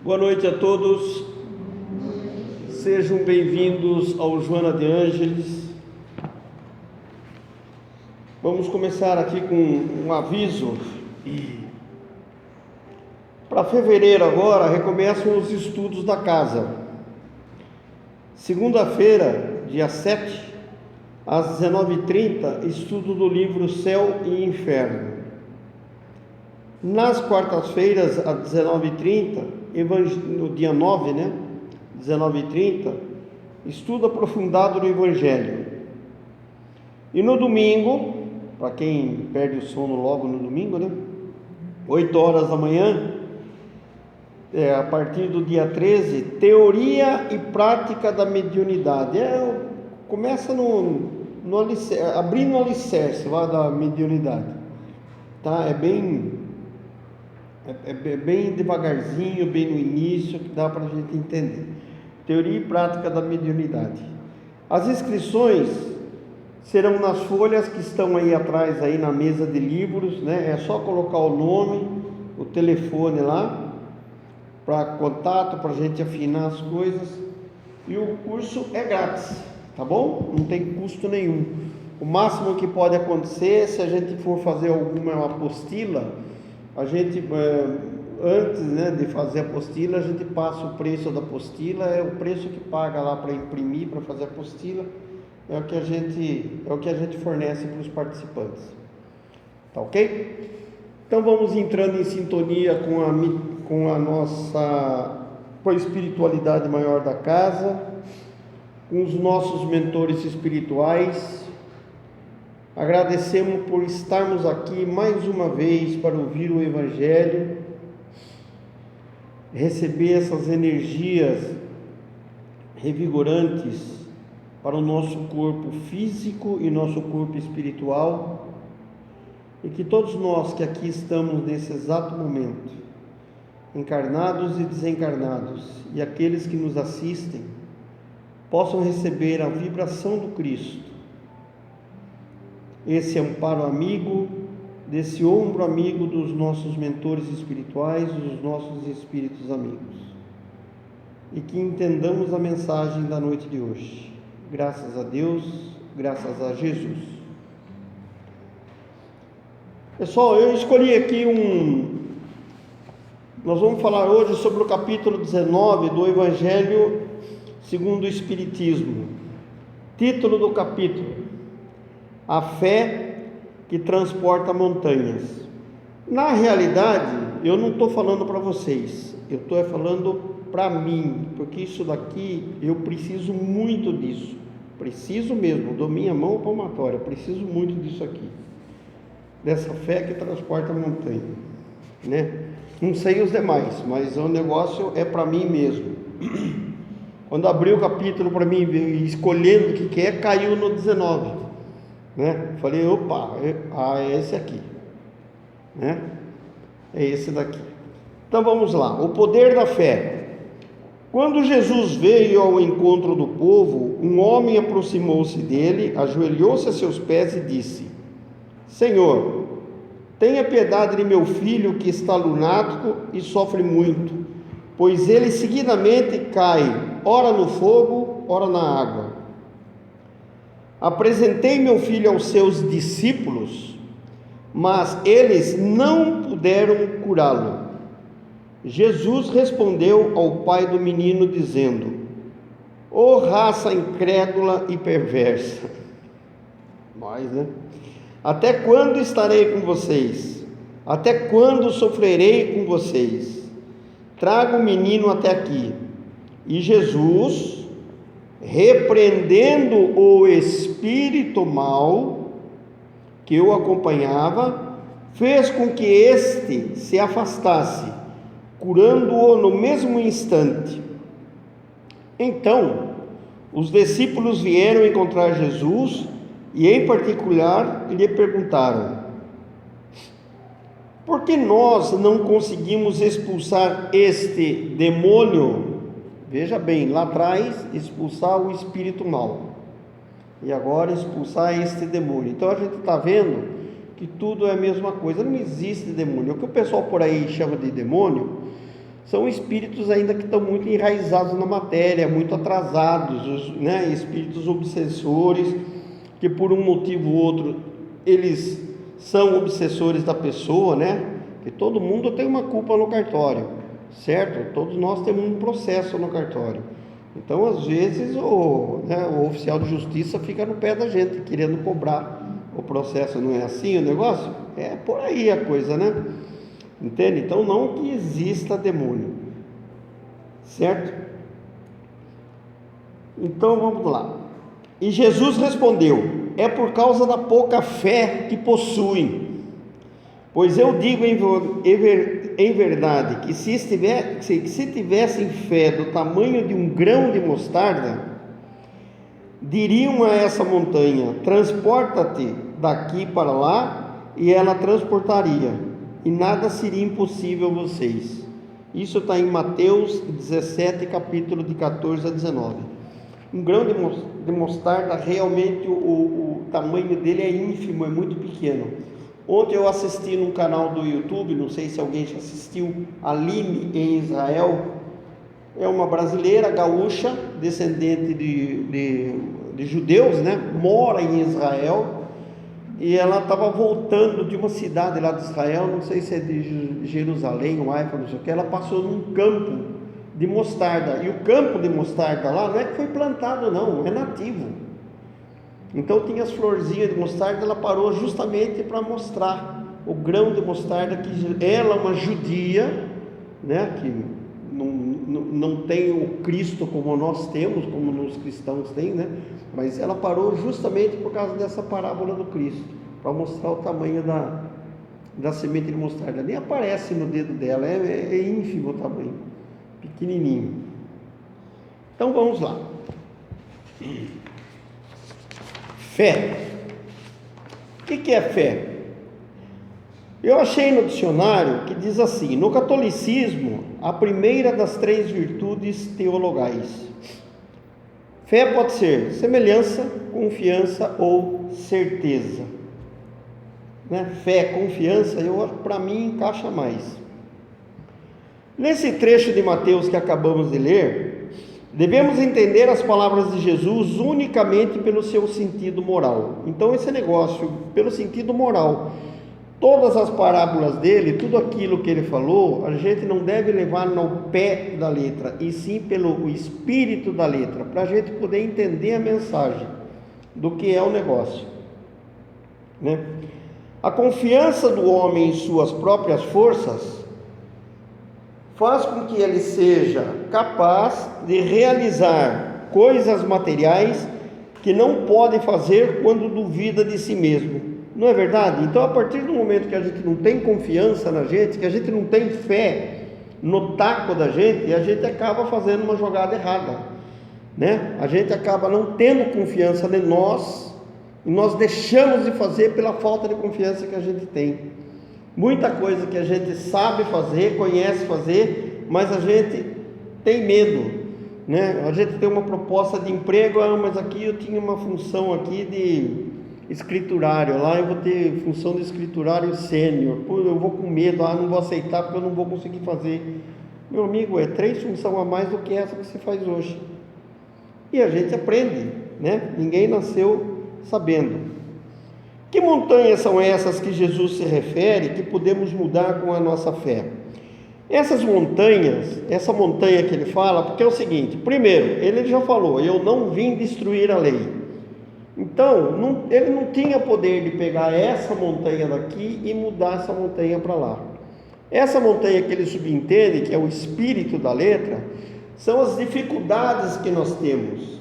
Boa noite a todos, sejam bem-vindos ao Joana de Ângeles. Vamos começar aqui com um aviso. Para fevereiro agora recomeçam os estudos da casa. Segunda-feira, dia 7, às 19h30, estudo do livro Céu e Inferno. Nas quartas-feiras, às 19h30, no dia 9, 19h30, estudo aprofundado do Evangelho. E no domingo, para quem perde o sono logo no domingo, 8 horas da manhã, a partir do dia 13, Teoria e Prática da Mediunidade. Começa abrindo o alicerce lá da mediunidade, tá? É bem devagarzinho, bem no início, que dá para a gente entender. Teoria e Prática da Mediunidade. As inscrições serão nas folhas que estão aí atrás, aí na mesa de livros, É só colocar o nome, o telefone lá, para contato, para a gente afinar as coisas. E o curso é grátis, tá bom? Não tem custo nenhum. O máximo que pode acontecer, se a gente for fazer alguma apostila, a gente, antes de fazer a apostila, a gente passa o preço da apostila, é o preço que paga lá para imprimir, para fazer a apostila, é o que a gente fornece para os participantes. Tá ok? Então vamos entrando em sintonia com a espiritualidade maior da casa, com os nossos mentores espirituais. Agradecemos por estarmos aqui mais uma vez para ouvir o Evangelho, receber essas energias revigorantes para o nosso corpo físico e nosso corpo espiritual, e que todos nós que aqui estamos nesse exato momento, encarnados e desencarnados, e aqueles que nos assistem, possam receber a vibração do Cristo, esse amparo amigo, desse ombro amigo dos nossos mentores espirituais, dos nossos espíritos amigos, e que entendamos a mensagem da noite de hoje. Graças a Deus, graças a Jesus. Pessoal, eu escolhi aqui nós vamos falar hoje sobre o capítulo 19 do Evangelho segundo o Espiritismo. Título do capítulo: A fé que transporta montanhas. Na realidade, eu não estou falando para vocês, eu estou falando para mim, porque isso daqui, eu preciso muito disso, preciso mesmo, dou minha mão palmatória, preciso muito disso aqui, dessa fé que transporta montanha, Não sei os demais, mas o negócio é para mim mesmo. Quando abri o capítulo para mim, escolhendo o que é, caiu no 19, Falei, opa, é esse aqui, É esse daqui. Então vamos lá, o poder da fé. Quando Jesus veio ao encontro do povo, um homem aproximou-se dele, ajoelhou-se a seus pés e disse: Senhor, tenha piedade de meu filho que está lunático e sofre muito, pois ele seguidamente cai, ora no fogo, ora na água. Apresentei meu filho aos seus discípulos, mas eles não puderam curá-lo. Jesus respondeu ao pai do menino, dizendo: Ó raça incrédula e perversa, até quando estarei com vocês? Até quando sofrerei com vocês? Traga o menino até aqui. E Jesus, repreendendo o espírito mau que o acompanhava, fez com que este se afastasse, curando-o no mesmo instante. Então, os discípulos vieram encontrar Jesus e, em particular, lhe perguntaram: por que nós não conseguimos expulsar este demônio? Veja bem, lá atrás, expulsar o espírito mau, e agora expulsar este demônio. Então a gente está vendo que tudo é a mesma coisa, não existe demônio. O que o pessoal por aí chama de demônio são espíritos ainda que estão muito enraizados na matéria, muito atrasados, né? Espíritos obsessores, que por um motivo ou outro, eles são obsessores da pessoa, né? Que todo mundo tem uma culpa no cartório, certo? Todos nós temos um processo no cartório. Então, às vezes, o oficial de justiça fica no pé da gente, querendo cobrar o processo. Não é assim o negócio? É por aí a coisa, né? Entende? Então, não que exista demônio, certo? Então, vamos lá. E Jesus respondeu: é por causa da pouca fé que possuem. Pois eu digo em verdade que se tivessem fé do tamanho de um grão de mostarda, diriam a essa montanha: transporta-te daqui para lá, e ela transportaria, e nada seria impossível a vocês. Isso está em Mateus 17, capítulo de 14 a 19. Um grão de mostarda, realmente o tamanho dele é ínfimo, é muito pequeno. Ontem eu assisti num canal do YouTube, não sei se alguém já assistiu, Aline em Israel. É uma brasileira gaúcha, descendente de judeus, né? Mora em Israel, e ela estava voltando de uma cidade lá de Israel, não sei se é de Jerusalém ou Haifa, não sei o que. Ela passou num campo de mostarda, e o campo de mostarda lá não é que foi plantado, não, é nativo. Então tinha as florzinhas de mostarda. Ela parou justamente para mostrar o grão de mostarda, que ela, uma judia, né, que não tem o Cristo como nós temos, como os cristãos têm, né, mas ela parou justamente por causa dessa parábola do Cristo, para mostrar o tamanho da semente de mostarda. Nem aparece no dedo dela, é ínfimo o tamanho, pequenininho. Então vamos lá. Fé. O que é fé? Eu achei no dicionário que diz assim: no catolicismo, a primeira das 3 virtudes teologais. Fé pode ser semelhança, confiança ou certeza, né? Fé, confiança, para mim encaixa mais. Nesse trecho de Mateus que acabamos de ler, devemos entender as palavras de Jesus unicamente pelo seu sentido moral. Então, esse negócio, pelo sentido moral, todas as parábolas dele, tudo aquilo que ele falou, a gente não deve levar no pé da letra, e sim pelo espírito da letra, para a gente poder entender a mensagem do que é o negócio, né? A confiança do homem em suas próprias forças faz com que ele seja capaz de realizar coisas materiais que não pode fazer quando duvida de si mesmo. Não é verdade? Então, a partir do momento que a gente não tem confiança na gente, que a gente não tem fé no taco da gente, a gente acaba fazendo uma jogada errada, né? A gente acaba não tendo confiança em nós, e nós deixamos de fazer pela falta de confiança que a gente tem. Muita coisa que a gente sabe fazer, conhece fazer, mas a gente tem medo, né? A gente tem uma proposta de emprego, mas aqui eu tinha uma função aqui de escriturário, lá eu vou ter função de escriturário sênior, eu vou com medo, não vou aceitar porque eu não vou conseguir fazer. Meu amigo, é 3 funções a mais do que essa que você faz hoje. E a gente aprende, né? Ninguém nasceu sabendo. Que montanhas são essas que Jesus se refere, que podemos mudar com a nossa fé? Essas montanhas, essa montanha que ele fala, porque é o seguinte: primeiro, ele já falou, eu não vim destruir a lei. Então, ele não tinha poder de pegar essa montanha daqui e mudar essa montanha para lá. Essa montanha que ele subentende, que é o espírito da letra, são as dificuldades que nós temos,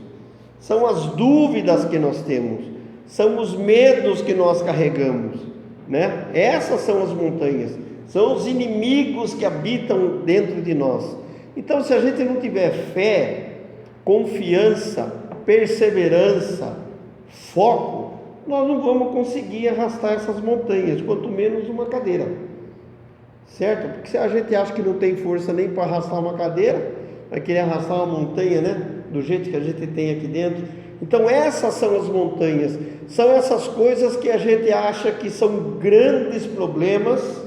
são as dúvidas que nós temos, são os medos que nós carregamos, né? Essas são as montanhas, são os inimigos que habitam dentro de nós. Então, se a gente não tiver fé, confiança, perseverança, foco, nós não vamos conseguir arrastar essas montanhas, quanto menos uma cadeira, certo? Porque se a gente acha que não tem força nem para arrastar uma cadeira, vai querer arrastar uma montanha, né? Do jeito que a gente tem aqui dentro. Então, essas são as montanhas, são essas coisas que a gente acha que são grandes problemas,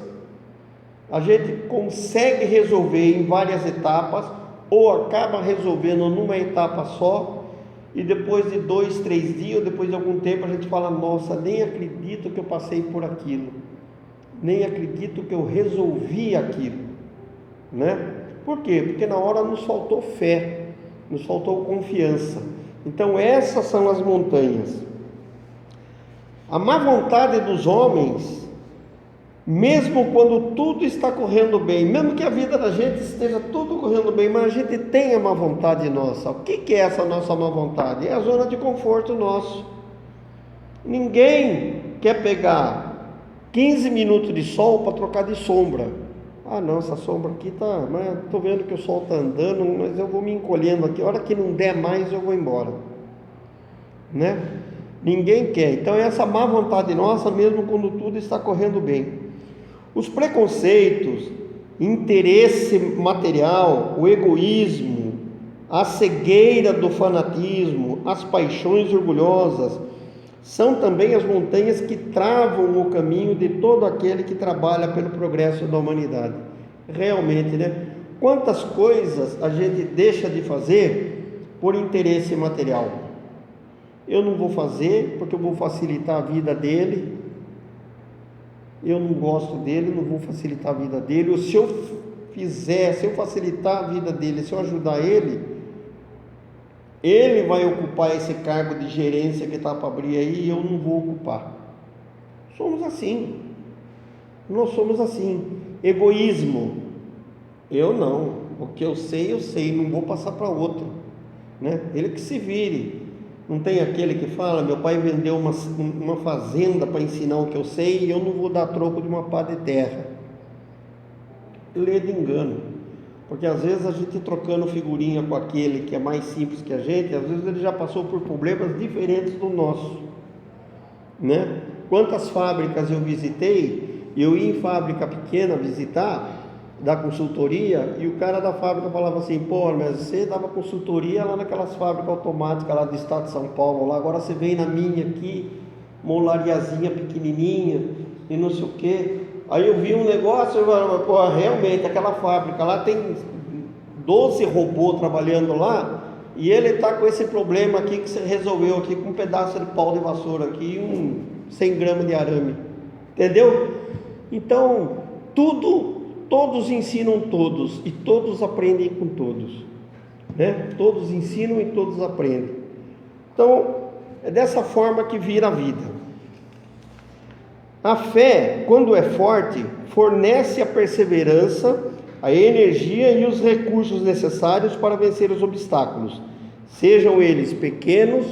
A gente consegue resolver em várias etapas, ou acaba resolvendo numa etapa só, e depois de 2, 3 dias, ou depois de algum tempo, a gente fala: nossa, nem acredito que eu passei por aquilo, nem acredito que eu resolvi aquilo, né? Por quê? Porque na hora nos faltou fé, nos faltou confiança. Então essas são as montanhas. A má vontade dos homens, mesmo quando tudo está correndo bem, mesmo que a vida da gente esteja tudo correndo bem, mas a gente tem a má vontade nossa. O que é essa nossa má vontade? É a zona de conforto nosso. Ninguém quer pegar 15 minutos de sol para trocar de sombra. Ah não, essa sombra aqui tá, mas estou vendo que o sol está andando, mas eu vou me encolhendo aqui, a hora que não der mais eu vou embora, né? Ninguém quer. Então essa má vontade nossa, mesmo quando tudo está correndo bem. Os preconceitos, interesse material, o egoísmo, a cegueira do fanatismo, as paixões orgulhosas, são também as montanhas que travam o caminho de todo aquele que trabalha pelo progresso da humanidade. Realmente, né? Quantas coisas a gente deixa de fazer por interesse material? Eu não vou fazer porque eu vou facilitar a vida dele. Eu não gosto dele, não vou facilitar a vida dele. Ou se eu fizer, se eu facilitar a vida dele, se eu ajudar ele, ele vai ocupar esse cargo de gerência que está para abrir aí e eu não vou ocupar. Somos assim. Nós somos assim. Egoísmo. Eu não. O que eu sei, não vou passar para outro, né? Ele que se vire. Não tem aquele que fala: meu pai vendeu uma fazenda para ensinar o que eu sei e eu não vou dar troco de uma pá de terra. Lê de engano. Porque às vezes a gente trocando figurinha com aquele que é mais simples que a gente, às vezes ele já passou por problemas diferentes do nosso, né? Quantas fábricas eu visitei, eu ia em fábrica pequena visitar, da consultoria, e o cara da fábrica falava assim: pô, mas você dava consultoria lá naquelas fábricas automáticas lá do estado de São Paulo, lá, agora você vem na minha aqui, uma olariazinha pequenininha, e não sei o que. Aí eu vi um negócio, pô, realmente, aquela fábrica lá tem 12 robôs trabalhando lá, e ele está com esse problema aqui que você resolveu aqui com um pedaço de pau de vassoura aqui e 100 gramas de arame, entendeu? Então, todos ensinam todos, e todos aprendem com todos, né? Todos ensinam e todos aprendem. Então, é dessa forma que vira a vida. A fé, quando é forte, fornece a perseverança, a energia e os recursos necessários para vencer os obstáculos, sejam eles pequenos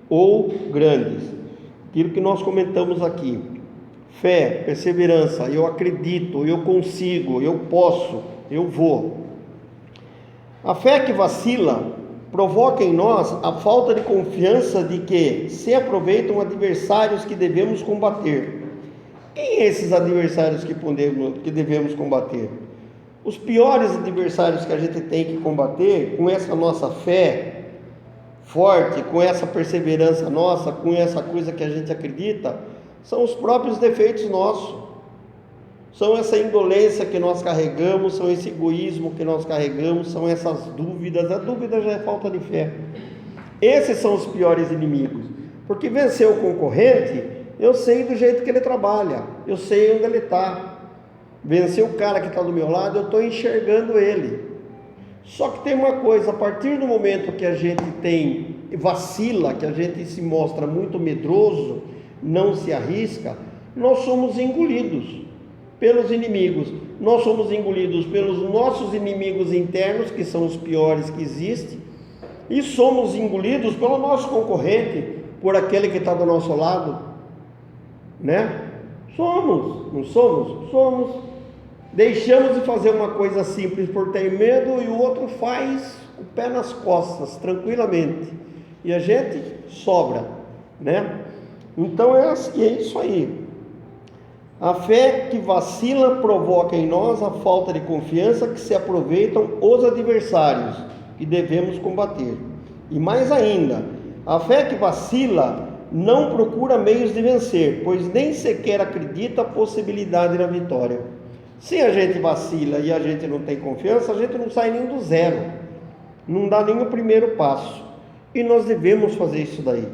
ou grandes. Aquilo que nós comentamos aqui: fé, perseverança, eu acredito, eu consigo, eu posso, eu vou. A fé que vacila provoca em nós a falta de confiança de que se aproveitam adversários que devemos combater. Quem são esses adversários que devemos combater? Os piores adversários que a gente tem que combater, com essa nossa fé forte, com essa perseverança nossa, com essa coisa que a gente acredita, são os próprios defeitos nossos, são essa indolência que nós carregamos, são esse egoísmo que nós carregamos, são essas dúvidas. A dúvida já é falta de fé. Esses são os piores inimigos, porque vencer o concorrente, eu sei do jeito que ele trabalha, eu sei onde ele está. Vencer o cara que está do meu lado, eu estou enxergando ele. Só que tem uma coisa: a partir do momento que a gente vacila, que a gente se mostra muito medroso, não se arrisca, nós somos engolidos pelos inimigos. Nós somos engolidos pelos nossos inimigos internos, que são os piores que existem, e somos engolidos pelo nosso concorrente, por aquele que está do nosso lado, né? Somos, não somos? Somos. Deixamos de fazer uma coisa simples por ter medo, e o outro faz o pé nas costas, tranquilamente, e a gente sobra, né? Então é isso aí. A fé que vacila provoca em nós a falta de confiança que se aproveitam os adversários que devemos combater. E mais ainda, a fé que vacila não procura meios de vencer, pois nem sequer acredita a possibilidade da vitória. Se a gente vacila e a gente não tem confiança, a gente não sai nem do zero, não dá nem o primeiro passo. E nós devemos fazer isso daí.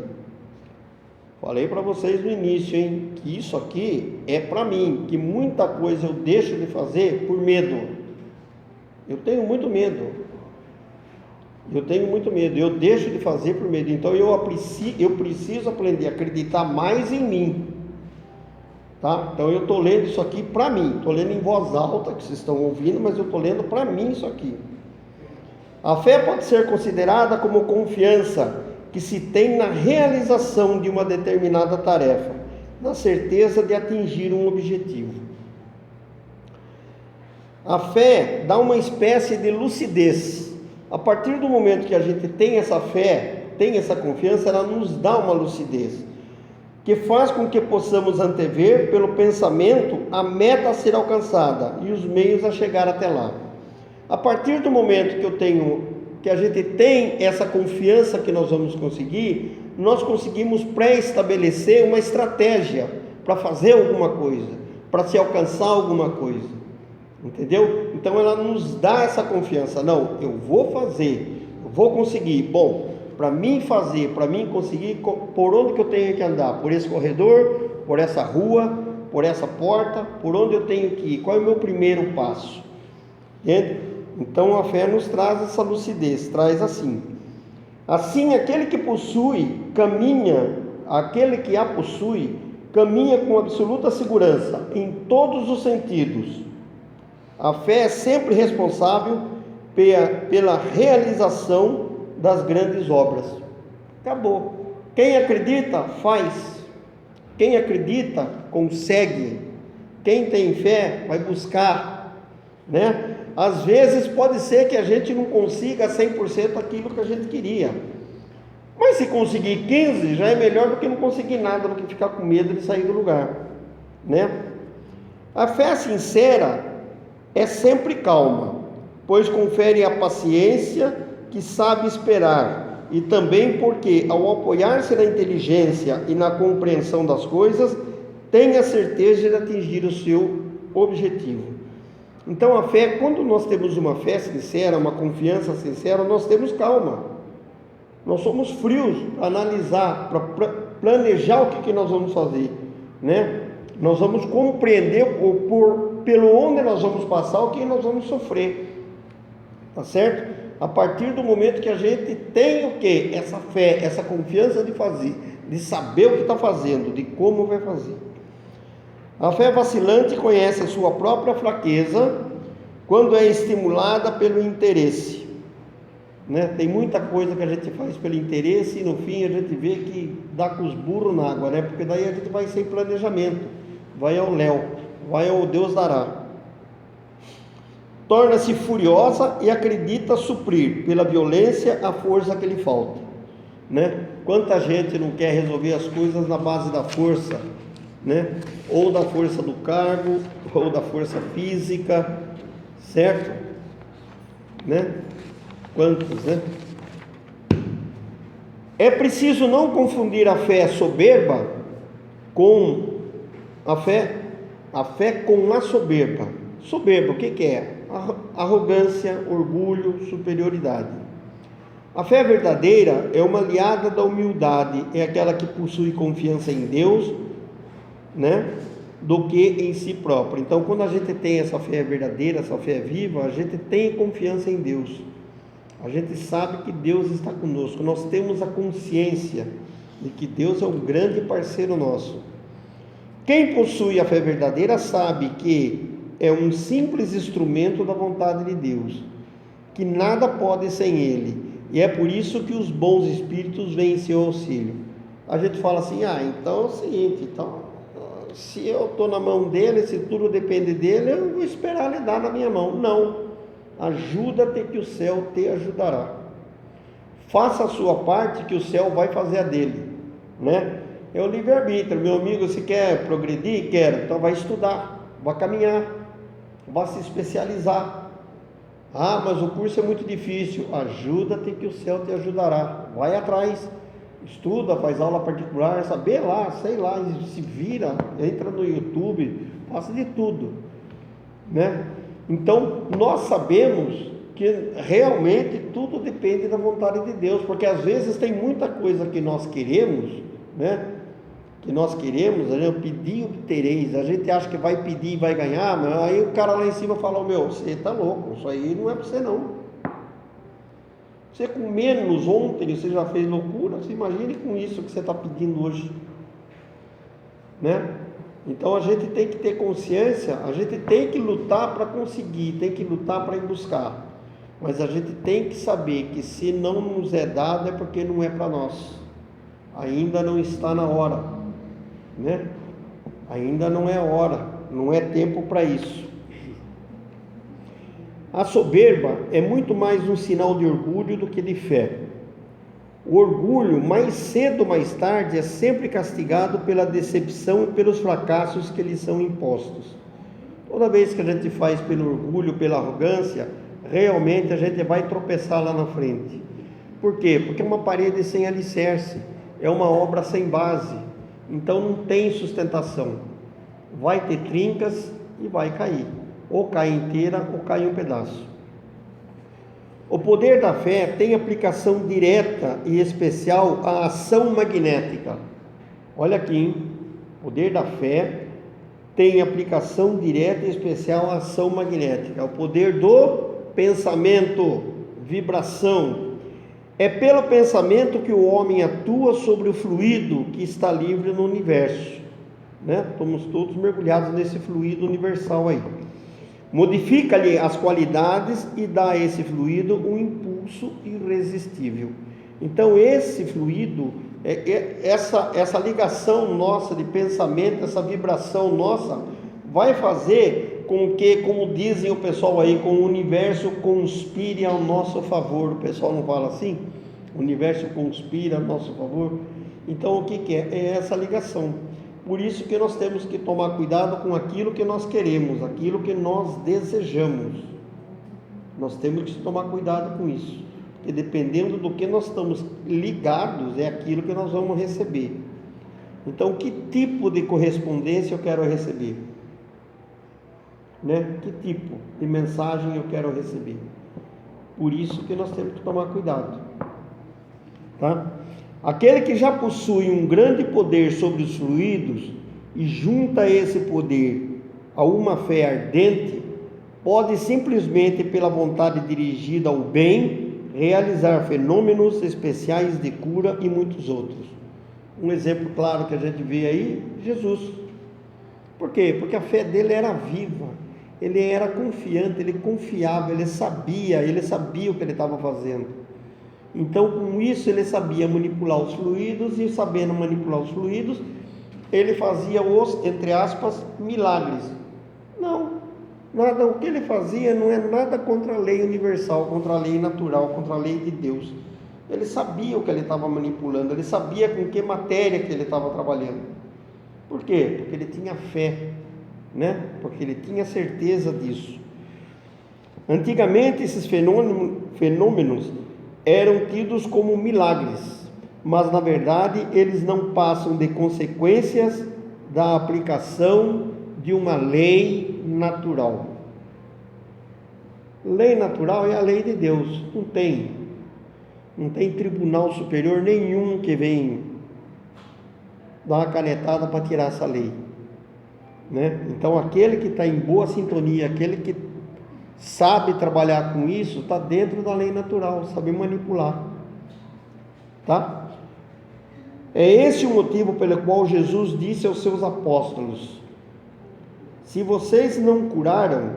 Falei para vocês no início, hein, que isso aqui é para mim, que muita coisa eu deixo de fazer por medo. Eu tenho muito medo. Eu deixo de fazer por medo. Então eu preciso aprender a acreditar mais em mim. Tá? Então eu estou lendo isso aqui para mim. Estou lendo em voz alta, que vocês estão ouvindo, mas eu estou lendo para mim isso aqui. A fé pode ser considerada como confiança que se tem na realização de uma determinada tarefa, na certeza de atingir um objetivo. A fé dá uma espécie de lucidez. A partir do momento que a gente tem essa fé, tem essa confiança, ela nos dá uma lucidez, que faz com que possamos antever pelo pensamento a meta a ser alcançada e os meios a chegar até lá. A partir do momento que a gente tem essa confiança que nós vamos conseguir, nós conseguimos pré-estabelecer uma estratégia para fazer alguma coisa, para se alcançar alguma coisa, entendeu? Então ela nos dá essa confiança. Não, eu vou fazer, eu vou conseguir. Bom, para mim fazer, para mim conseguir, por onde que eu tenho que andar? Por esse corredor, por essa rua, por essa porta, por onde eu tenho que ir? Qual é o meu primeiro passo? Entende? Então a fé nos traz essa lucidez, traz assim. Assim aquele que a possui, caminha com absoluta segurança em todos os sentidos. A fé é sempre responsável pela realização das grandes obras. Acabou. Quem acredita, faz. Quem acredita, consegue. Quem tem fé, vai buscar, né? Às vezes pode ser que a gente não consiga 100% aquilo que a gente queria, mas se conseguir 15% já é melhor do que não conseguir nada, do que ficar com medo de sair do lugar, né? A fé sincera é sempre calma, pois confere a paciência que sabe esperar, e também porque ao apoiar-se na inteligência e na compreensão das coisas, tem a certeza de atingir o seu objetivo. Então a fé, quando nós temos uma fé sincera, uma confiança sincera, nós temos calma. Nós somos frios para analisar, para planejar o que nós vamos fazer, né? Nós vamos compreender pelo onde nós vamos passar, o que nós vamos sofrer, tá certo? A partir do momento que a gente tem o quê? Essa fé, essa confiança de fazer, de saber o que está fazendo, de como vai fazer. A fé vacilante conhece a sua própria fraqueza quando é estimulada pelo interesse, né? Tem muita coisa que a gente faz pelo interesse e no fim a gente vê que dá com os burros na água, né? Porque daí a gente vai sem planejamento, vai ao léu, vai ao Deus dará. Torna-se furiosa e acredita suprir pela violência a força que lhe falta, né? Quanta gente não quer resolver as coisas na base da força, né? Ou da força do cargo, ou da força física, certo? Né? Quantos, né? É preciso não confundir a fé soberba com a fé com a soberba. Soberba, o que é? Arrogância, orgulho, superioridade. A fé verdadeira é uma aliada da humildade, é aquela que possui confiança em Deus, né, do que em si próprio. Então, quando a gente tem essa fé verdadeira, essa fé viva, a gente tem confiança em Deus. A gente sabe que Deus está conosco. Nós temos a consciência de que Deus é um grande parceiro nosso. Quem possui a fé verdadeira sabe que é um simples instrumento da vontade de Deus, que nada pode sem Ele, e é por isso que os bons espíritos vêm em seu auxílio. A gente fala assim, então é o seguinte, então, se eu estou na mão dele, se tudo depende dele, eu vou esperar ele dar na minha mão. Não, ajuda-te que o céu te ajudará. Faça a sua parte que o céu vai fazer a dele, né? É o livre-arbítrio. Meu amigo, se quer progredir, quero, então vai estudar, vai caminhar, vai se especializar. Mas o curso é muito difícil. Ajuda-te que o céu te ajudará. Vai atrás, estuda, faz aula particular, saber lá, sei lá, se vira, entra no YouTube, faça de tudo, né? Então, nós sabemos que realmente tudo depende da vontade de Deus, porque às vezes tem muita coisa que nós queremos, né? Que nós queremos, né? Pedir, obtereis. A gente acha que vai pedir e vai ganhar, mas aí o cara lá em cima fala: meu, você está louco, isso aí não é para você não. Você com menos ontem, você já fez loucura, você imagine com isso que você está pedindo hoje, né? Então a gente tem que ter consciência, a gente tem que lutar para conseguir, tem que lutar para ir buscar, mas a gente tem que saber que se não nos é dado é porque não é para nós, ainda não está na hora, né? Ainda não é hora, não é tempo para isso. A soberba é muito mais um sinal de orgulho do que de fé. O orgulho, mais cedo ou mais tarde, é sempre castigado pela decepção e pelos fracassos que lhe são impostos. Toda vez que a gente faz pelo orgulho, pela arrogância, realmente a gente vai tropeçar lá na frente. Por quê? Porque é uma parede sem alicerce, é uma obra sem base, então não tem sustentação. Vai ter trincas e vai cair, ou cai inteira ou cai um pedaço. O poder da fé tem aplicação direta e especial à ação magnética. Olha aqui, hein? O poder da fé tem aplicação direta e especial à ação magnética. O poder do pensamento, vibração. É pelo pensamento que o homem atua sobre o fluido que está livre no universo, né? Estamos todos mergulhados nesse fluido universal aí. Modifica-lhe as qualidades e dá a esse fluido um impulso irresistível. Então esse fluido, essa ligação nossa de pensamento, essa vibração nossa, vai fazer com que, como dizem o pessoal aí, com o universo conspire ao nosso favor. O pessoal não fala assim? O universo conspira a nosso favor. Então o que é? É essa ligação. Por isso que nós temos que tomar cuidado com aquilo que nós queremos, aquilo que nós desejamos. Nós temos que tomar cuidado com isso, porque dependendo do que nós estamos ligados, é aquilo que nós vamos receber. Então, que tipo de correspondência eu quero receber? Né? Que tipo de mensagem eu quero receber? Por isso que nós temos que tomar cuidado, tá? Aquele que já possui um grande poder sobre os fluidos e junta esse poder a uma fé ardente, pode simplesmente, pela vontade dirigida ao bem, realizar fenômenos especiais de cura e muitos outros. Um exemplo claro que a gente vê aí, Jesus. Por quê? Porque a fé dele era viva, ele era confiante, ele confiava, ele sabia o que ele estava fazendo. Então, com isso, ele sabia manipular os fluidos, e sabendo manipular os fluidos, ele fazia os, entre aspas, milagres. Não, nada, o que ele fazia não é nada contra a lei universal, contra a lei natural, contra a lei de Deus. Ele sabia o que ele estava manipulando, ele sabia com que matéria que ele estava trabalhando. Por quê? Porque ele tinha fé, né? Porque ele tinha certeza disso. Antigamente, esses fenômenos eram tidos como milagres, mas na verdade eles não passam de consequências da aplicação de uma lei natural. Lei natural é a lei de Deus, não tem tribunal superior nenhum que vem dar uma canetada para tirar essa lei, né? Então aquele que está em boa sintonia, aquele que sabe trabalhar com isso, está dentro da lei natural, sabe manipular, tá? É esse o motivo pelo qual Jesus disse aos seus apóstolos: se vocês não curaram,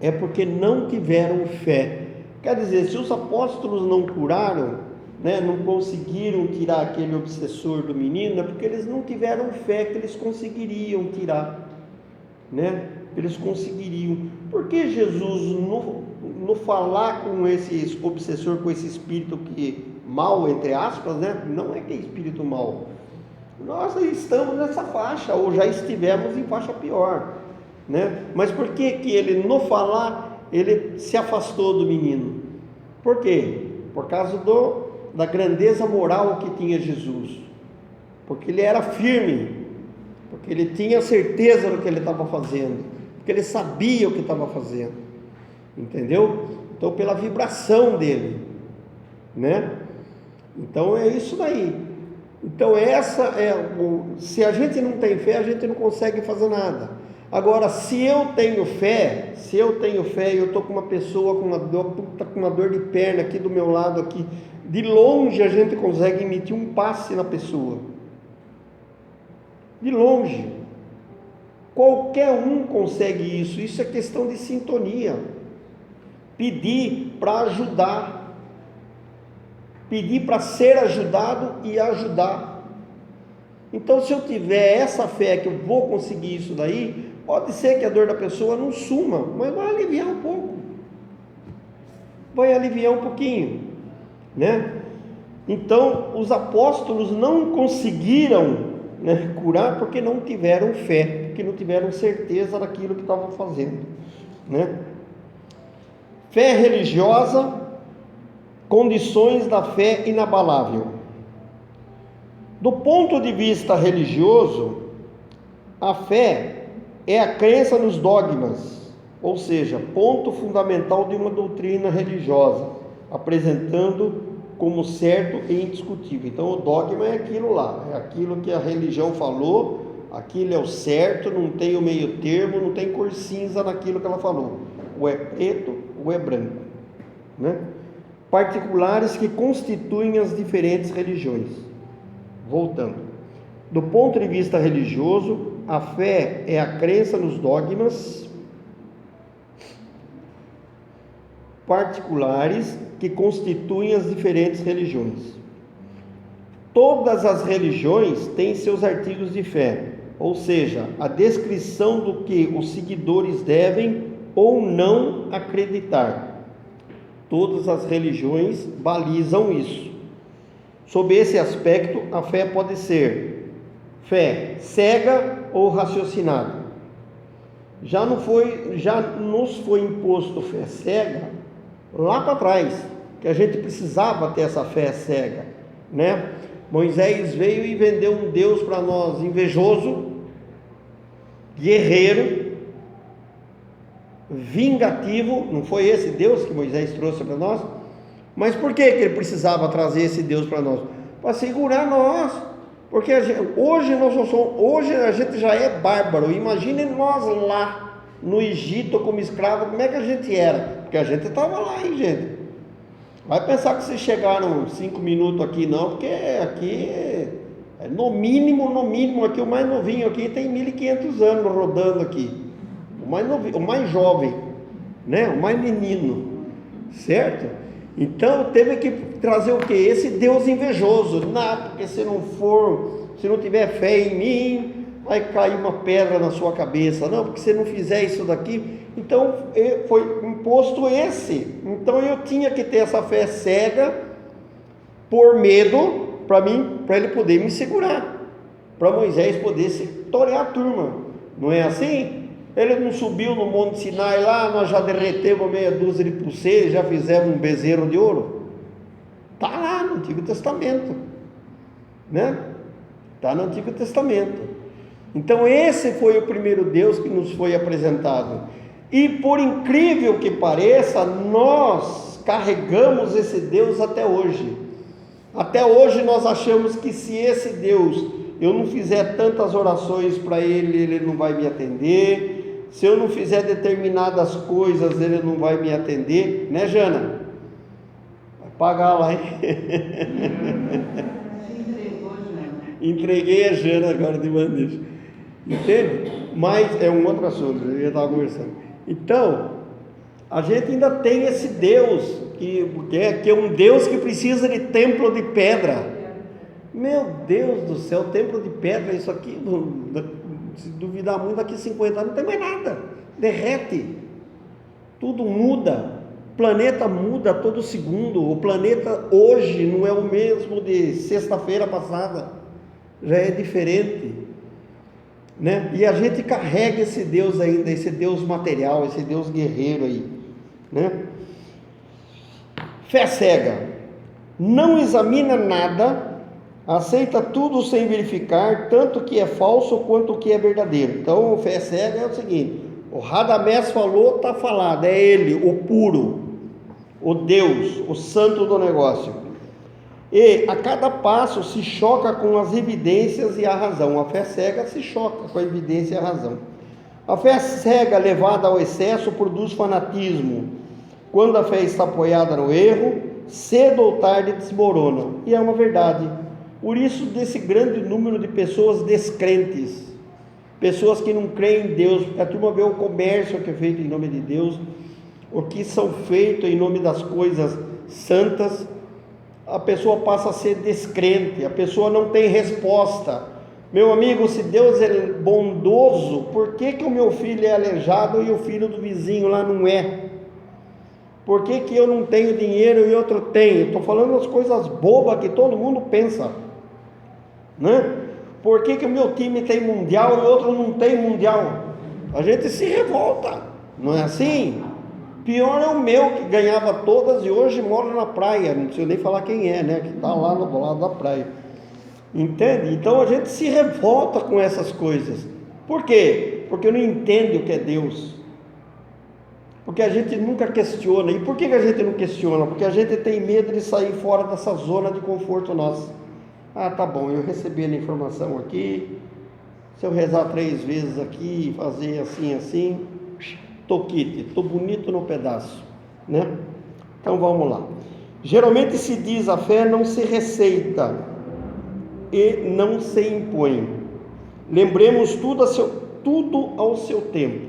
é porque não tiveram fé. Quer dizer, se os apóstolos não curaram, né, não conseguiram tirar aquele obsessor do menino, é porque eles não tiveram fé que eles conseguiriam tirar, né? Eles conseguiriam. Porque Jesus, no falar com esse obsessor, com esse espírito que mal, entre aspas, né? Não é que é espírito mal. Nós estamos nessa faixa, ou já estivemos em faixa pior, né? Mas por que ele, no falar, ele se afastou do menino? Por quê? Por causa da grandeza moral que tinha Jesus. Porque ele era firme, porque ele tinha certeza do que ele estava fazendo. porque ele sabia o que estava fazendo, entendeu? Então, pela vibração dele, né? Então é isso daí. Então se a gente não tem fé, a gente não consegue fazer nada. Agora, se eu tenho fé e eu estou com uma pessoa com uma dor de perna aqui do meu lado aqui, de longe a gente consegue emitir um passe na pessoa, de longe, qualquer um consegue isso é questão de sintonia, pedir para ajudar, pedir para ser ajudado e ajudar. Então, se eu tiver essa fé que eu vou conseguir isso daí, pode ser que a dor da pessoa não suma, mas vai aliviar um pouco, vai aliviar um pouquinho, né? Então, os apóstolos não conseguiram, né, curar porque não tiveram fé, porque não tiveram certeza daquilo que estavam fazendo, né? Fé religiosa, condições da fé inabalável. Do ponto de vista religioso, a fé é a crença nos dogmas, ou seja, ponto fundamental de uma doutrina religiosa, apresentando como certo e indiscutível. Então, o dogma é aquilo lá, é aquilo que a religião falou, aquilo é o certo, não tem o meio termo, não tem cor cinza naquilo que ela falou, ou é preto ou é branco, né? Particulares que constituem as diferentes religiões. Voltando, do ponto de vista religioso, a fé é a crença nos dogmas particulares que constituem as diferentes religiões. Todas as religiões têm seus artigos de fé, ou seja, a descrição do que os seguidores devem ou não acreditar. Todas as religiões balizam isso. Sob esse aspecto, a fé pode ser fé cega ou raciocinada. Já nos foi imposto fé cega lá para trás, que a gente precisava ter essa fé cega, né? Moisés veio e vendeu um Deus para nós invejoso, guerreiro, vingativo. Não foi esse Deus que Moisés trouxe para nós? Mas por que ele precisava trazer esse Deus para nós? Para segurar nós, porque hoje a gente já é bárbaro. Imagine nós lá no Egito como escravo, como é que a gente era? Porque a gente estava lá, hein, gente? Vai pensar que vocês chegaram 5 minutos aqui, não, porque aqui no mínimo aqui o mais novinho aqui tem 1.500 anos rodando aqui, o mais jovem, né? O mais menino, certo? Então teve que trazer o que? Esse Deus invejoso. Não, porque se não tiver fé em mim, vai cair uma pedra na sua cabeça. Não, porque se não fizer isso daqui. Então foi imposto esse. Então eu tinha que ter essa fé cega, por medo, para ele poder me segurar, para Moisés poder se torear a turma. Não é assim? Ele não subiu no Monte Sinai lá, nós já derretemos meia dúzia de pulseiras, já fizemos um bezerro de ouro. Está lá no Antigo Testamento, né? Está no Antigo Testamento. Então esse foi o primeiro Deus que nos foi apresentado. E por incrível que pareça, nós carregamos esse Deus até hoje. Até hoje nós achamos que se esse Deus, eu não fizer tantas orações para ele, ele não vai me atender. Se eu não fizer determinadas coisas, ele não vai me atender, né, Jana? Vai pagar lá, hein? Entreguei a Jana agora de bandeja, entende? Mas é um outro assunto, eu já estava conversando. Então, a gente ainda tem esse Deus, que é um Deus que precisa de templo de pedra. Meu Deus do céu, templo de pedra, isso aqui, se duvidar muito, daqui a 50 anos não tem mais nada, derrete, tudo muda, o planeta muda todo segundo, o planeta hoje não é o mesmo de sexta-feira passada, já é diferente, né? E a gente carrega esse Deus ainda, esse Deus material, esse Deus guerreiro aí, né? Fé cega, não examina nada, aceita tudo sem verificar, tanto o que é falso quanto o que é verdadeiro. Então, fé cega é o seguinte: O Radamés falou, está falado, é ele, o puro, o Deus, o santo do negócio. E a cada passo se choca com as evidências e a razão. A fé cega se choca com a evidência e a razão. A fé cega levada ao excesso produz fanatismo. Quando a fé está apoiada no erro, cedo ou tarde desmorona. E é uma verdade. Por isso desse grande número de pessoas descrentes, pessoas que não creem em Deus. A turma vê o comércio que é feito em nome de Deus, o que são feitos em nome das coisas santas, a pessoa passa a ser descrente, a pessoa não tem resposta. Meu amigo, se Deus é bondoso, por que o meu filho é aleijado e o filho do vizinho lá não é? Por que eu não tenho dinheiro e outro tem? Estou falando as coisas bobas que todo mundo pensa, né? Por que o meu time tem mundial e outro não tem mundial? A gente se revolta, não é assim? Pior é o meu, que ganhava todas e hoje mora na praia, não preciso nem falar quem é, né? Que está lá do lado da praia. Entende? Então a gente se revolta com essas coisas. Por quê? Porque não entende o que é Deus. Porque a gente nunca questiona. E por que a gente não questiona? Porque a gente tem medo de sair fora dessa zona de conforto nossa. Ah, tá bom, eu recebi a informação aqui, se eu rezar 3 vezes aqui, fazer assim, tô quite, tô bonito no pedaço, né? Então vamos lá. Geralmente se diz, a fé não se receita e não se impõe. Lembremos tudo ao seu tempo.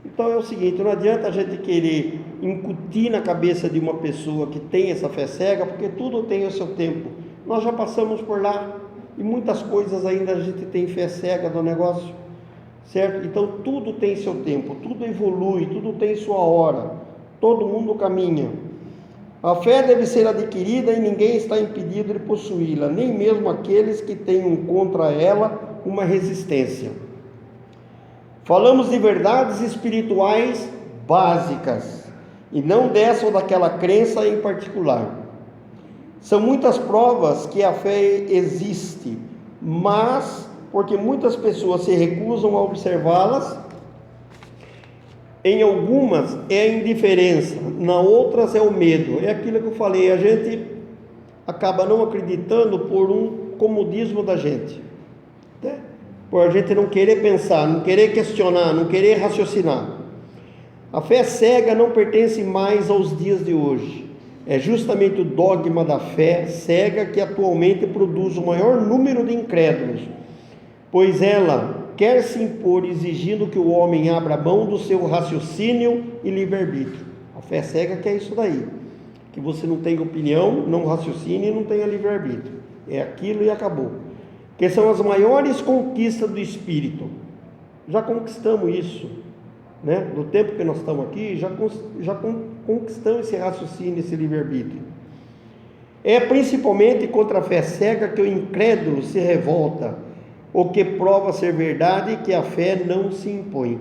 Então é o seguinte, não adianta a gente querer incutir na cabeça de uma pessoa que tem essa fé cega, porque tudo tem o seu tempo. Nós já passamos por lá e muitas coisas ainda a gente tem fé cega do negócio, certo? Então tudo tem seu tempo, tudo evolui, tudo tem sua hora, todo mundo caminha. A fé deve ser adquirida e ninguém está impedido de possuí-la, nem mesmo aqueles que tenham contra ela uma resistência. Falamos de verdades espirituais básicas e não dessa ou daquela crença em particular. São muitas provas que a fé existe, mas porque muitas pessoas se recusam a observá-las, em algumas é a indiferença, na outras é o medo. É aquilo que eu falei, a gente acaba não acreditando por um comodismo da gente, né? Por a gente não querer pensar, não querer questionar, não querer raciocinar. A fé cega não pertence mais aos dias de hoje. É justamente o dogma da fé cega que atualmente produz o maior número de incrédulos, pois ela quer se impor exigindo que o homem abra mão do seu raciocínio e livre-arbítrio. A fé cega que é isso daí, que você não tem opinião, não raciocine e não tenha livre-arbítrio. É aquilo e acabou. Que são as maiores conquistas do espírito. Já conquistamos isso, né? No tempo que nós estamos aqui, já conquistamos esse raciocínio, esse livre-arbítrio. É principalmente contra a fé cega que o incrédulo se revolta, o que prova ser verdade que a fé não se impõe.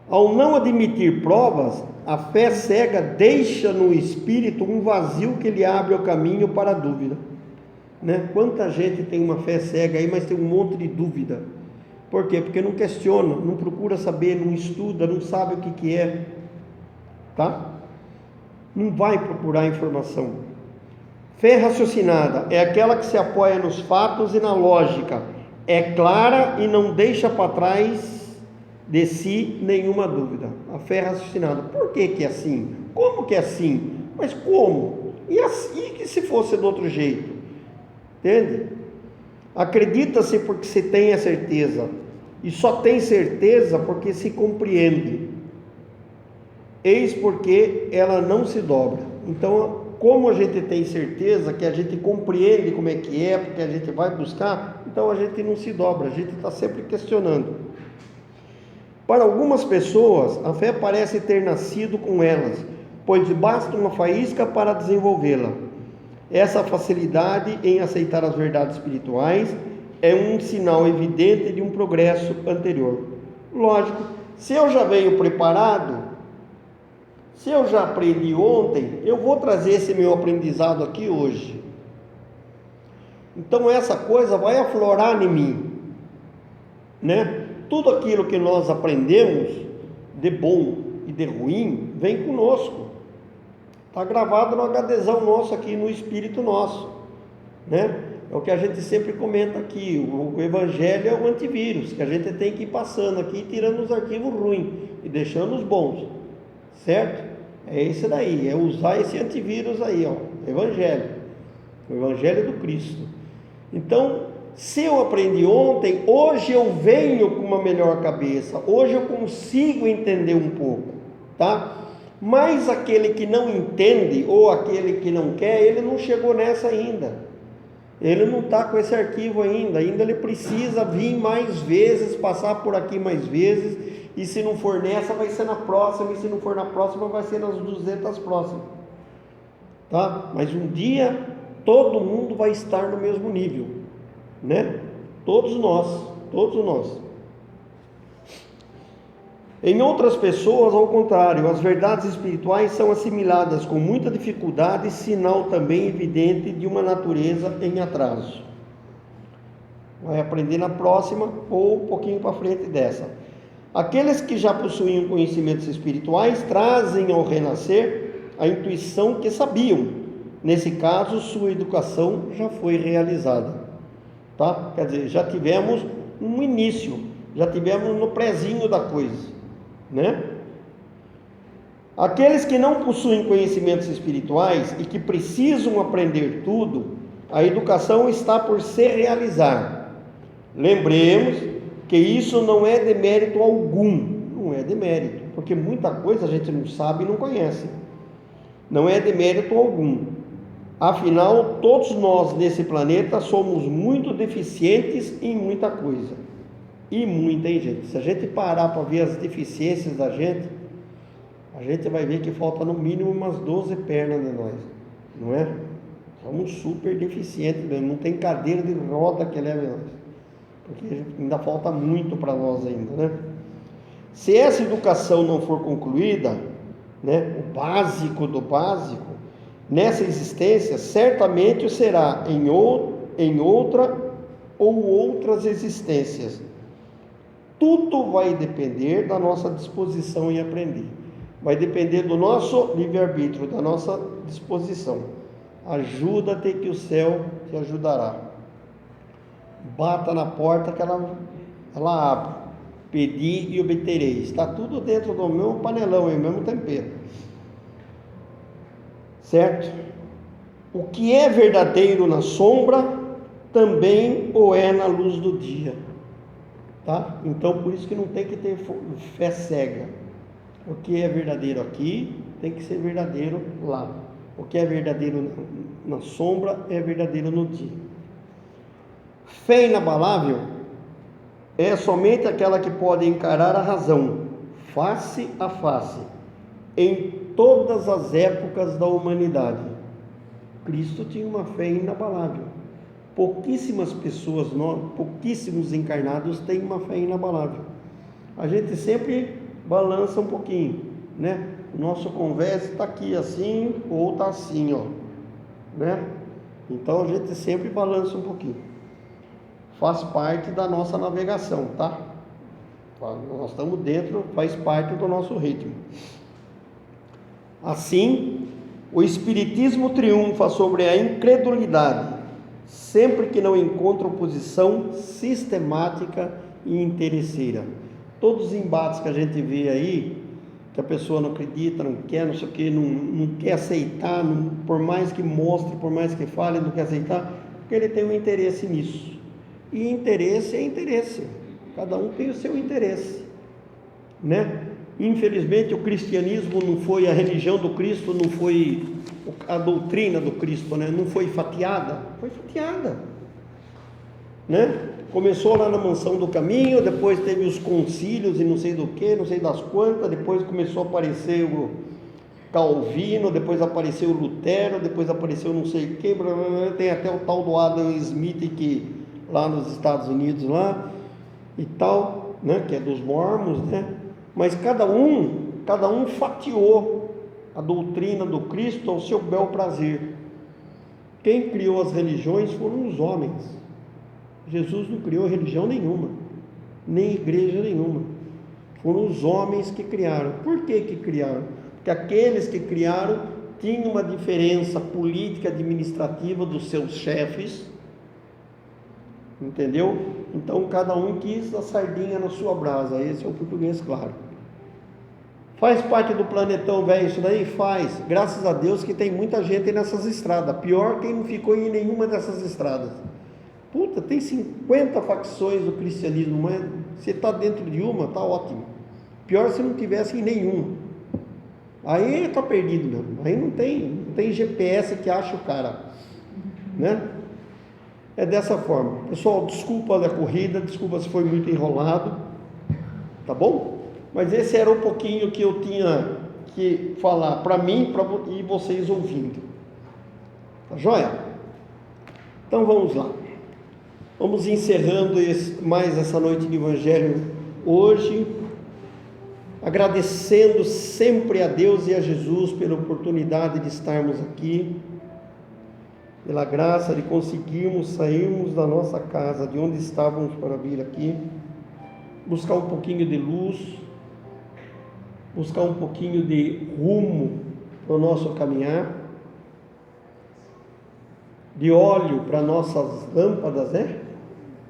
Ao não admitir provas, a fé cega deixa no espírito um vazio que lhe abre o caminho para a dúvida, né? Quanta gente tem uma fé cega aí, mas tem um monte de dúvida. Por quê? Porque não questiona, não procura saber, não estuda, não sabe o que é, tá? Não vai procurar informação. Fé raciocinada é aquela que se apoia nos fatos e na lógica, é clara e não deixa para trás de si nenhuma dúvida. A fé raciocinada, por que é assim? Como que é assim? Mas como? E assim que se fosse do outro jeito? Entende? Acredita-se porque se tem a certeza, e só tem certeza porque se compreende. Eis porque ela não se dobra. Então, como a gente tem certeza que a gente compreende como é que é, porque a gente vai buscar, então a gente não se dobra, a gente está sempre questionando. Para algumas pessoas, a fé parece ter nascido com elas, pois basta uma faísca para desenvolvê-la. Essa facilidade em aceitar as verdades espirituais é um sinal evidente de um progresso anterior. Lógico, se eu já venho preparado, se eu já aprendi ontem, eu vou trazer esse meu aprendizado aqui hoje. Então essa coisa vai aflorar em mim, né? Tudo aquilo que nós aprendemos de bom e de ruim vem conosco. Está gravado no HDzão nosso aqui, no espírito nosso, né? É o que a gente sempre comenta aqui, o Evangelho é o antivírus, que a gente tem que ir passando aqui, tirando os arquivos ruins e deixando os bons, certo? É esse daí, é usar esse antivírus aí, ó, Evangelho, o Evangelho do Cristo. Então, se eu aprendi ontem, hoje eu venho com uma melhor cabeça, hoje eu consigo entender um pouco, tá? Mas aquele que não entende, ou aquele que não quer, ele não chegou nessa ainda. Ele não está com esse arquivo ainda ele precisa vir mais vezes, passar por aqui mais vezes, e se não for nessa, vai ser na próxima, e se não for na próxima, vai ser nas 200 próximas, tá? Mas um dia, todo mundo vai estar no mesmo nível, né? Todos nós. Em outras pessoas, ao contrário, as verdades espirituais são assimiladas com muita dificuldade, sinal também evidente de uma natureza em atraso. Vai aprender na próxima ou um pouquinho para frente dessa. Aqueles que já possuíam conhecimentos espirituais trazem ao renascer a intuição que sabiam. Nesse caso, sua educação já foi realizada, tá? Quer dizer, já tivemos um início, já tivemos no prezinho da coisa, né? Aqueles que não possuem conhecimentos espirituais e que precisam aprender tudo, a educação está por se realizar. Lembremos que isso não é demérito algum, não é demérito, porque muita coisa a gente não sabe e não conhece, não é demérito algum. Afinal, todos nós nesse planeta somos muito deficientes em muita coisa, e muita, hein, gente? Se a gente parar para ver as deficiências da gente, a gente vai ver que falta no mínimo umas 12 pernas de nós, não é? Somos super deficientes mesmo, não tem cadeira de roda que leve nós, porque ainda falta muito para nós ainda, né? Se essa educação não for concluída, né, o básico do básico, nessa existência, certamente o será em outra ou outras existências. Tudo vai depender da nossa disposição em aprender. Vai depender do nosso livre-arbítrio, da nossa disposição. Ajuda-te que o céu te ajudará. Bata na porta que ela abre. Pedi e obterei. Está tudo dentro do mesmo panelão, o mesmo tempero. Certo? O que é verdadeiro na sombra, também o é na luz do dia. Tá? Então, por isso que não tem que ter fé cega. O que é verdadeiro aqui, tem que ser verdadeiro lá. O que é verdadeiro na sombra, é verdadeiro no dia. Fé inabalável é somente aquela que pode encarar a razão, face a face, em todas as épocas da humanidade. Cristo tinha uma fé inabalável. Pouquíssimas pessoas, pouquíssimos encarnados têm uma fé inabalável. A gente sempre balança um pouquinho, né? O nosso convés está aqui assim, ou está assim, ó, né? Então a gente sempre balança um pouquinho. Faz parte da nossa navegação, tá? Nós estamos dentro, faz parte do nosso ritmo. Assim, o Espiritismo triunfa sobre a incredulidade, sempre que não encontra oposição sistemática e interesseira. Todos os embates que a gente vê aí, que a pessoa não acredita, não quer, não sei o que, não quer aceitar, por mais que mostre, por mais que fale, não quer aceitar, porque ele tem um interesse nisso. E interesse é interesse, cada um tem o seu interesse, né? Infelizmente o cristianismo não foi, a religião do Cristo não foi, a doutrina do Cristo, né? Não foi fatiada, né? Começou lá na Mansão do Caminho, depois teve os concílios e não sei do que, não sei das quantas, depois começou a aparecer o Calvino, depois apareceu o Lutero, depois apareceu não sei o que, tem até o tal do Adam Smith que lá nos Estados Unidos lá e tal, né, que é dos mormons, né? Mas cada um fatiou a doutrina do Cristo ao seu bel prazer. Quem criou as religiões foram os homens. Jesus não criou religião nenhuma. nem igreja nenhuma. Foram os homens que criaram. Por que criaram? Porque aqueles que criaram tinham uma diferença política administrativa dos seus chefes, entendeu? Então cada um quis a sardinha na sua brasa. Esse é o português claro. Faz parte do planetão velho isso daí? Faz. Graças a Deus que tem muita gente nessas estradas. Pior quem não ficou em nenhuma dessas estradas. Puta, tem 50 facções do cristianismo, mas você está dentro de uma, está ótimo. Pior se não tivesse em nenhum. Aí está perdido mesmo. Aí não tem GPS que acha o cara, né? É dessa forma. Pessoal, desculpa a corrida, desculpa se foi muito enrolado, tá bom? Mas esse era um pouquinho que eu tinha que falar para mim e vocês ouvindo. Tá joia? Então vamos lá. Vamos encerrando mais essa noite de Evangelho hoje, agradecendo sempre a Deus e a Jesus pela oportunidade de estarmos aqui, pela graça de conseguirmos sairmos da nossa casa, de onde estávamos para vir aqui, buscar um pouquinho de luz, buscar um pouquinho de rumo para o nosso caminhar, de óleo para nossas lâmpadas, né?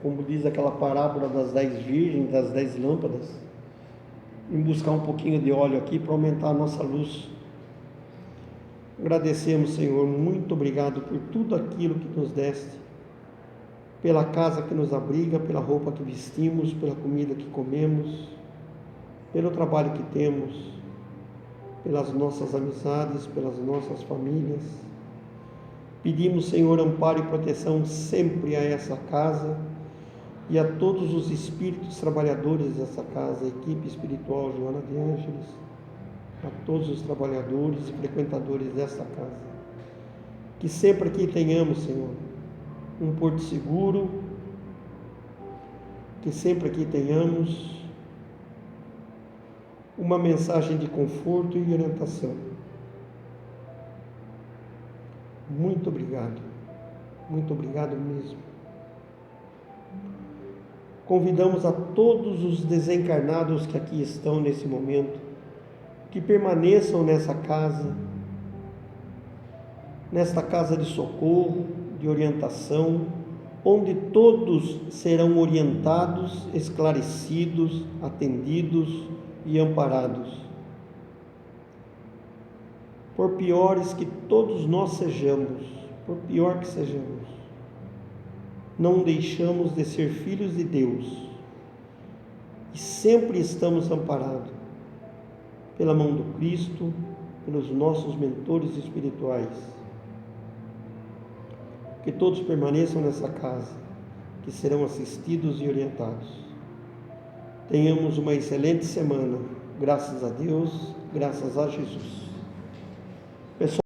Como diz aquela parábola das 10 virgens, das 10 lâmpadas, em buscar um pouquinho de óleo aqui para aumentar a nossa luz. Agradecemos, Senhor, muito obrigado por tudo aquilo que nos deste, pela casa que nos abriga, pela roupa que vestimos, pela comida que comemos, pelo trabalho que temos, pelas nossas amizades, pelas nossas famílias. Pedimos, Senhor, amparo e proteção sempre a essa casa e a todos os espíritos trabalhadores dessa casa, a equipe espiritual Joana de Ângeles, a todos os trabalhadores e frequentadores desta casa. Que sempre aqui tenhamos, Senhor, um porto seguro, que sempre aqui tenhamos uma mensagem de conforto e orientação. Muito obrigado mesmo. Convidamos a todos os desencarnados que aqui estão nesse momento, que permaneçam nesta casa de socorro, de orientação, onde todos serão orientados, esclarecidos, atendidos e amparados. Por piores que todos nós sejamos, por pior que sejamos, não deixamos de ser filhos de Deus e sempre estamos amparados pela mão do Cristo, pelos nossos mentores espirituais. Que todos permaneçam nessa casa, que serão assistidos e orientados. Tenhamos uma excelente semana, graças a Deus, graças a Jesus. Pessoal,